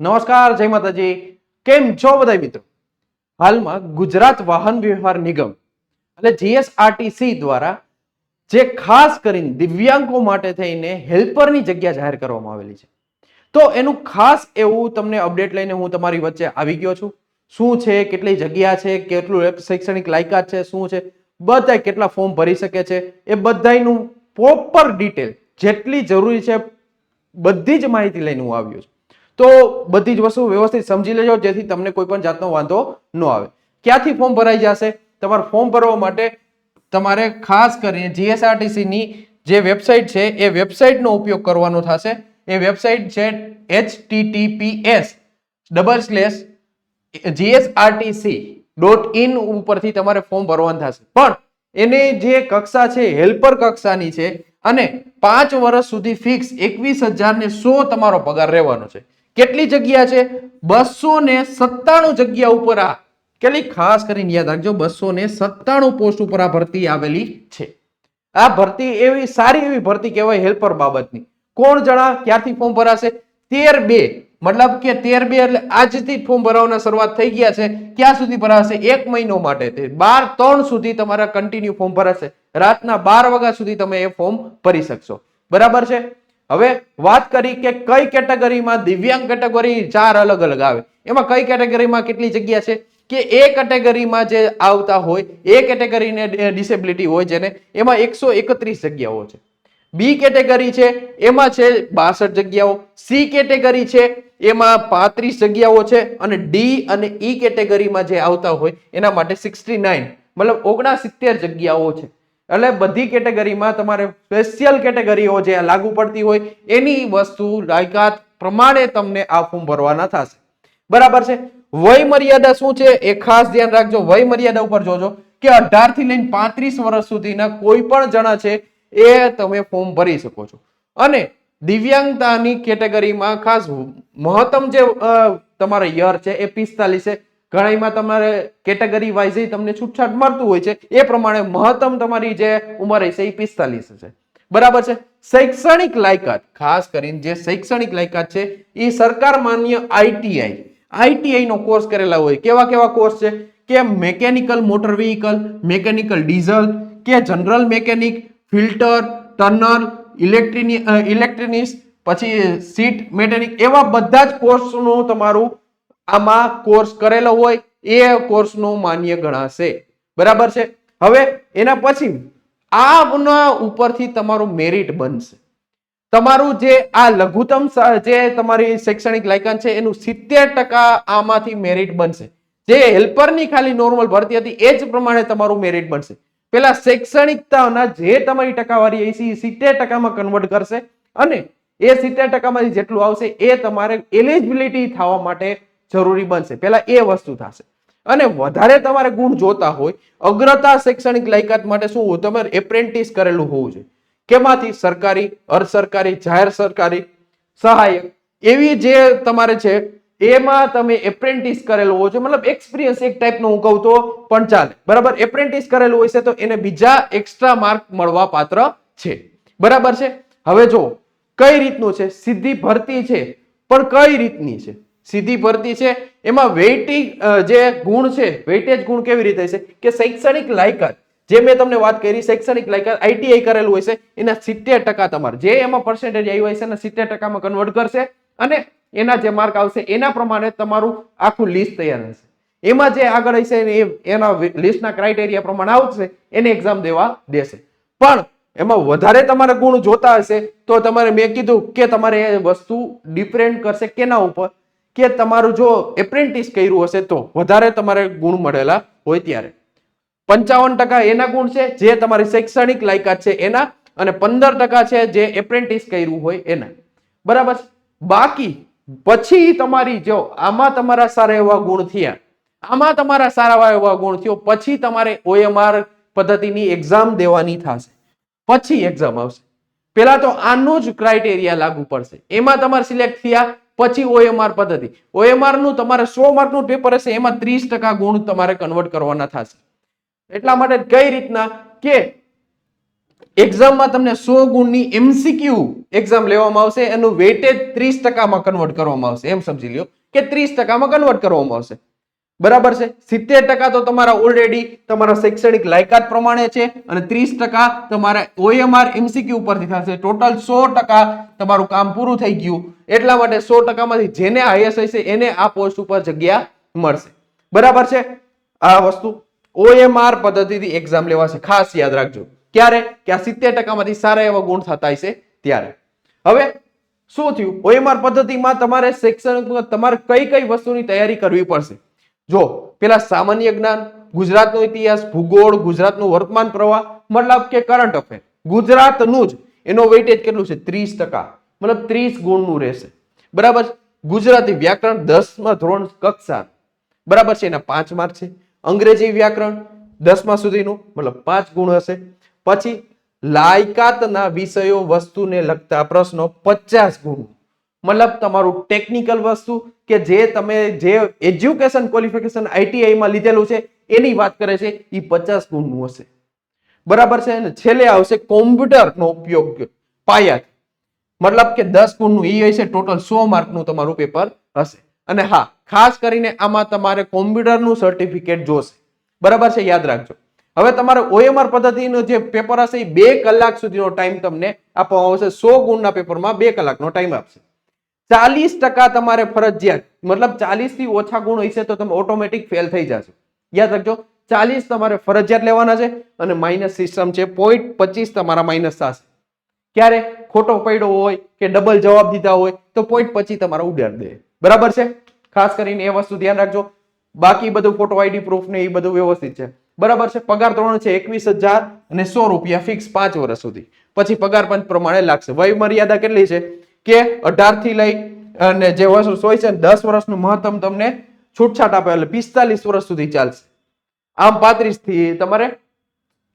નમસ્કાર, જય માતાજી. કેમ છો બધા મિત્રો? હાલમાં ગુજરાત વાહન વ્યવહાર નિગમ એટલે જીએસઆરટીસી દ્વારા જે ખાસ કરીને દિવ્યાંગો માટે થઈને હેલ્પરની જગ્યા જાહેર કરવામાં આવેલી છે, તો એનું ખાસ એવું તમને અપડેટ લઈને હું તમારી વચ્ચે આવી ગયો છું. શું છે, કેટલી જગ્યા છે, કેટલું શૈક્ષણિક લાયકાત છે, શું છે, બધા કેટલા ફોર્મ ભરી શકે છે, એ બધાનું પ્રોપર ડિટેલ જેટલી જરૂરી છે બધી જ માહિતી લઈને હું આવ્યો છું. તો બધી જ વસ્તુ વ્યવસ્થિત સમજી લેજો જેથી તમને કોઈ પણ જાતનો વાંધો ન આવે. ક્યાંથી ફોર્મ ભરાઈ જશે? તમારે ફોર્મ ભરવા માટે તમારે ખાસ કરીને જીએસઆરટીસી ની જે વેબસાઇટ છે એ વેબસાઇટનો ઉપયોગ કરવાનો થશે. એ વેબસાઇટ છે https://gsrtc.in ઉપરથી તમારે ફોર્મ ભરવાનું થશે. પણ એની જે કક્ષા છે હેલ્પર કક્ષાની છે અને 5 વર્ષ સુધી ફિક્સ 21,100 તમારો પગાર રહેવાનો છે. કેટલી જગ્યા છે? 297 જગ્યા ઉપર. આ કેટલી ખાસ કરીને યાદ રાખજો, 297 પોસ્ટ ઉપર આ ભરતી આવેલી છે. આ ભરતી એવી સારી એવી ભરતી કહેવાય હેલ્પર બાબતની. કોણ જણા ક્યારથી ફોર્મ ભરાશે? 13/2 મતલબ કે 13/2 એટલે આજથી ફોર્મ ભરવાના શરૂઆત થઈ ગયા છે. ક્યાં સુધી ભરાશે? 1 મહિનો માટે 12/3 સુધી તમારા કન્ટિન્યુ ફોર્મ ભરાશે. રાતના 12 વાગ્યા સુધી તમે એ ફોર્મ ભરી શકશો. બરાબર છે. હવે વાત કરી કે કઈ કેટેગરીમાં દિવ્યાંગ કેટેગરી 4 અલગ અલગ આવે. એમાં કઈ કેટેગરીમાં કેટલી જગ્યા છે કે એ કેટેગરીમાં જે આવતા હોય એ કેટેગરીને ડિસેબિલિટી હોય જેને એમાં 131 જગ્યાઓ છે. બી કેટેગરી છે એમાં છે 62 જગ્યાઓ. સી કેટેગરી છે એમાં 35 જગ્યાઓ છે અને ડી અને ઈ કેટેગરીમાં જે આવતા હોય એના માટે 69 મતલબ 69 જગ્યાઓ છે. એટલે બધી કેટેગરીમાં તમારે સ્પેશિયલ કેટેગરીઓ જે લાગુ પડતી હોય એની વસ્તુ લાયકાત પ્રમાણે તમને આ ફોર્મ ભરવાના થશે. બરાબર છે. વય મર્યાદા શું છે એ ખાસ ધ્યાન રાખજો. વય મર્યાદા ઉપર જોજો કે 18 થી લઈને 35 વર્ષ સુધીના કોઈ પણ જણા છે એ તમે ફોર્મ ભરી શકો છો. અને દિવ્યાંગતાની કેટેગરીમાં ખાસ મહત્તમ જે તમારા યર છે એ 45 છે. ઘણામાં તમારે કેટેગરી વાઇઝ તમને છૂટછાટ મળતું હોય છે. એ પ્રમાણે મહત્તમ તમારી જે ઉંમર છે એ 45 છે. બરાબર છે. શૈક્ષણિક લાયકાત ખાસ કરીને જે શૈક્ષણિક લાયકાત છે એ સરકાર માન્ય આઈટીઆઈ નો કોર્સ કરેલા હોય. કેવા કેવા કોર્સ છે કે mechanical motor vehicle, mechanical diesel કે જનરલ મેકેનિક, ફિલ્ટર, ટર્નર, ઇલેક્ટ્રિનિક્સ, પછી સીટ મેકેનિક, એવા બધા જ કોર્સનું તમારું આમાં કોર્સ કરેલો હોય એ કોર્સનું માન્ય ગણાશે. બરાબર છે. હવે એના પછી આના ઉપરથી તમારું મેરિટ બનશે. તમારું જે આ લઘુત્તમ જે તમારી શૈક્ષણિક લાયકાત છે એનું 70% આમાંથી મેરિટ બનશે. જે હેલ્પરની ખાલી નોર્મલ ભરતી હતી એ જ પ્રમાણે તમારું મેરિટ બનશે. પેલા શૈક્ષણિકતાના જે તમારી ટકાવારી હશે એ 70%માં કન્વર્ટ કરશે અને એ 70%માંથી જેટલું આવશે એ તમારે એલિજિબિલિટી થવા માટે જરૂરી બનશે. પેલા એ વસ્તુ થશે. અને વધારે તમારે ગુણ જોતા હોય અગ્રતા શૈક્ષણિક લાયકાત માટે શું હોય? તમારે એપ્રેન્ટિસ કરેલું હોવું જોઈએ. કેમાંથી? સરકારી, અર્ધ સરકારી, જાહેર સરકારી, સહાયક, એવી જે તમારે છે એમાં તમે એપ્રેન્ટિસ કરેલું હોવું જોઈએ. મતલબ એક્સપિરિયન્સ એક ટાઈપનો હું કહું તો પણ ચાલે. બરાબર. એપ્રેન્ટિસ કરેલું હોય છે તો એને બીજા એક્સ્ટ્રા માર્ક મળવા પાત્ર છે. બરાબર છે. હવે જો કઈ રીતનું છે સીધી ભરતી છે પણ કઈ રીતની છે સીધી ભરતી છે એમાં વેઇટિંગ જે ગુણ છે વેઇટેજ ગુણ કેવી રીતે છે કે શૈક્ષણિક લાયકાત જે મેં તમને વાત કરી શૈક્ષણિક લાયકાત આઈટીઆઈ કરેલું હોય છે એના 70% તમારે જે એમાં પર્સન્ટેજ આવ્યું હોય છે એના 70%માં કન્વર્ટ કરશે અને એના જે માર્ક આવશે એના પ્રમાણે તમારું આખું લિસ્ટ તૈયાર હશે. એમાં જે આગળ હશે એના લિસ્ટના ક્રાઇટેરિયા પ્રમાણે આવશે એને એક્ઝામ દેવા દેશે. પણ એમાં વધારે તમારે ગુણ જોતા હશે તો તમારે મેં કીધું કે તમારે એ વસ્તુ ડિપેન્ડ કરશે કેના ઉપર કે તમારું જો એપ્રેન્ટિસ કર્યું હશે તો વધારે તમારે ગુણ મળેલા હોય ત્યારે 55% એના ગુણ છે જે તમારી શૈક્ષણિક લાયકાત છે એના અને 15% છે જે એપ્રેન્ટિસ કર્યું હોય એના. બરાબર. બાકી પછી તમારી જો આમાં તમારા સારા એવા ગુણ થયા પછી તમારે OMR પદ્ધતિની એક્ઝામ દેવાની થશે. પછી એક્ઝામ આવશે. પેલા તો આનું જ ક્રાઇટેરિયા લાગુ પડશે. એમાં તમારે સિલેક્ટ થયા પછી OMR પદ્ધતિ. OMR નું તમારે 100 માર્કનું પેપર હશે એમાં 30% ગુણ તમારે કન્વર્ટ કરવાના થશે. એટલા માટે કઈ રીતના કે એક્ઝામમાં તમને 100 ગુણની એમસીક્યુ એક્ઝામ લેવામાં આવશે, એનું વેટેજ 30% કન્વર્ટ કરવામાં આવશે. એમ સમજી લ્યો કે 30% કન્વર્ટ કરવામાં આવશે. બરાબર છે. 70% તો તમારા ઓલરેડી તમારા શૈક્ષણિક લાયકાત પ્રમાણે છે અને 30% તમારા OMR MCQ ઉપરથી થશે. ટોટલ 100% તમારું કામ પૂરું થઈ ગયું. એટલા માટે 100% માંથી જેને હાઈએસ્ટ હશે એને આ પોસ્ટ ઉપર જગ્યા મળશે. બરાબર છે. આ વસ્તુ OMR પદ્ધતિથી એક્ઝામ લેવાશે, ખાસ યાદ રાખજો. ક્યારે? કે આ 70% માંથી સારા એવા ગુણ થતા હશે ત્યારે. હવે શું થયું? OMR પદ્ધતિમાં તમારે શૈક્ષણિક તમારે કઈ કઈ વસ્તુની તૈયારી કરવી પડશે? જો પેલા સામાન્ય જ્ઞાન, ગુજરાતનો ઇતિહાસ, ભૂગોળ, ગુજરાતનું વર્તમાન પ્રવાહ, મતલબ કે કરંટ અફેર, ગુજરાતનું જ એનો વેઇટેજ કેટલું છે? 30%, મતલબ 30 ગુણનું રહેશે. બરાબર. ગુજરાતી વ્યાકરણ 10મા ધોરણ કક્ષા, બરાબર છે, એના 5 માર્ક છે. અંગ્રેજી વ્યાકરણ 10મા સુધીનું, મતલબ 5 ગુણ હશે. પછી લાયકાતના વિષયો વસ્તુને લગતા પ્રશ્નો 50 ગુણ, મતલબ તમારું ટેકનિકલ વસ્તુ કે જે તમે જે એજ્યુકેશન ક્વોલિફિકેશન ITI માં લીધેલું છે એની વાત કરે છે, એ 50 ગુણનું હશે. બરાબર છે. અને છેલ્લે આવશે કોમ્પ્યુટરનો ઉપયોગ પાયા, મતલબ કે 10 ગુણનું એ હશે. ટોટલ 100 માર્કનું તમારું પેપર હશે. અને હા, ખાસ કરીને આમાં તમારે કોમ્પ્યુટરનું સર્ટિફિકેટ જોશે. બરાબર છે, યાદ રાખજો. હવે તમારે OMR પદ્ધતિનું જે પેપર હશે એ 2 કલાક સુધીનો ટાઈમ તમને આપવામાં આવશે. 100 ગુણના પેપરમાં 2 કલાકનો ટાઈમ આપશે. 40% તમારે ફરજિયાત, મતલબ 40 થી ઓછા ગુણ હશે તો તમે ઓટોમેટિક ફેલ થઈ જશો. યાદ રાખજો, 40 તમારે ફરજિયાત લેવાના છે અને માઇનસ સિસ્ટમ છે. 0.25 તમારા માઇનસ થશે. ક્યારે? ખોટો પડ્યો હોય કે ડબલ જવાબ દીધા હોય તો 0.25 તમારા ઉડાડી દે. બરાબર છે. ખાસ કરીને એ વસ્તુ ધ્યાન રાખજો. બાકી બધું ફોટો ID પ્રૂફ ને એ બધું વ્યવસ્થિત છે. બરાબર છે. પગાર ધોરણ છે 21,000 અને 100 રૂપિયા ફિક્સ 5 વર્ષ સુધી. પછી પગાર પંચ પ્રમાણે લાગશે. વય મર્યાદા કેટલી છે? કે 18 થી લઈ અને જે વર્ષ હોય છે 10 વર્ષનું મહત્તમ તમને છૂટછાટ આપે, એટલે 45 વર્ષ સુધી ચાલશે. આમ 35 થી તમારે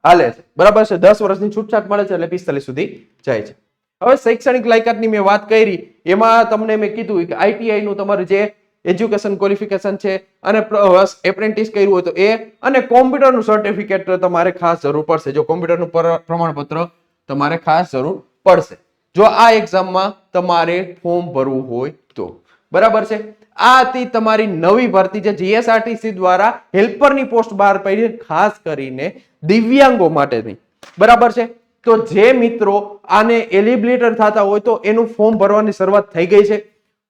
હાલે છે. બરાબર છે. 10 વર્ષની છૂટછાટ મળે છે એટલે 45 સુધી જાય છે. હવે શૈક્ષણિક લાયકાતની મેં વાત કરી, એમાં તમને મેં કીધું કે ITI નું તમારું જે એજ્યુકેશન ક્વોલિફિકેશન છે અને એપ્રેન્ટિસ કર્યું હોય તો એ, અને કોમ્પ્યુટરનું સર્ટિફિકેટ તમારે ખાસ જરૂર પડશે. જો કોમ્પ્યુટરનું પ્રમાણપત્ર તમારે ખાસ જરૂર પડશે જો આ એક્ઝામમાં તમારે ફોર્મ ભરવું હોય તો. બરાબર છે. આ હતી તમારી નવી ભરતી જે GSRTC દ્વારા હેલ્પરની પોસ્ટ બહાર પડી, ખાસ કરીને દિવ્યાંગો માટેની. બરાબર છે. તો જે મિત્રો આને એલિબિલિટેડ થતા હોય તો એનું ફોર્મ ભરવાની શરૂઆત થઈ ગઈ છે.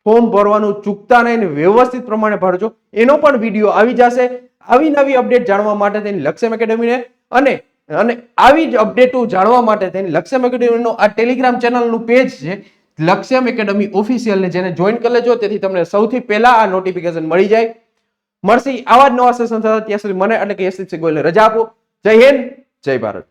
ફોર્મ ભરવાનું ચૂકતા નહીં, વ્યવસ્થિત પ્રમાણે ભરજો. એનો પણ વિડીયો આવી જશે. આવી નવી અપડેટ જાણવા માટે તેની લક્ષ્યમ એકેડમીને અને આવી જ અપડેટો જાણવા માટે તેની લક્ષ્યમ એકેડમીનો આ ટેલિગ્રામ ચેનલનું પેજ છે લક્ષ્યમ એકેડમી ઓફિશિયલ ને, જેને જોઈન કરી લેજો. તેથી તમને સૌથી પહેલા આ નોટિફિકેશન મળી જાય. મળશે આવા જ નવા સેશન સાથે. ત્યાં સુધી મને એટલે કે યશસ્વી ગોયલને રજા આપો. જય હિન્દ, જય ભારત.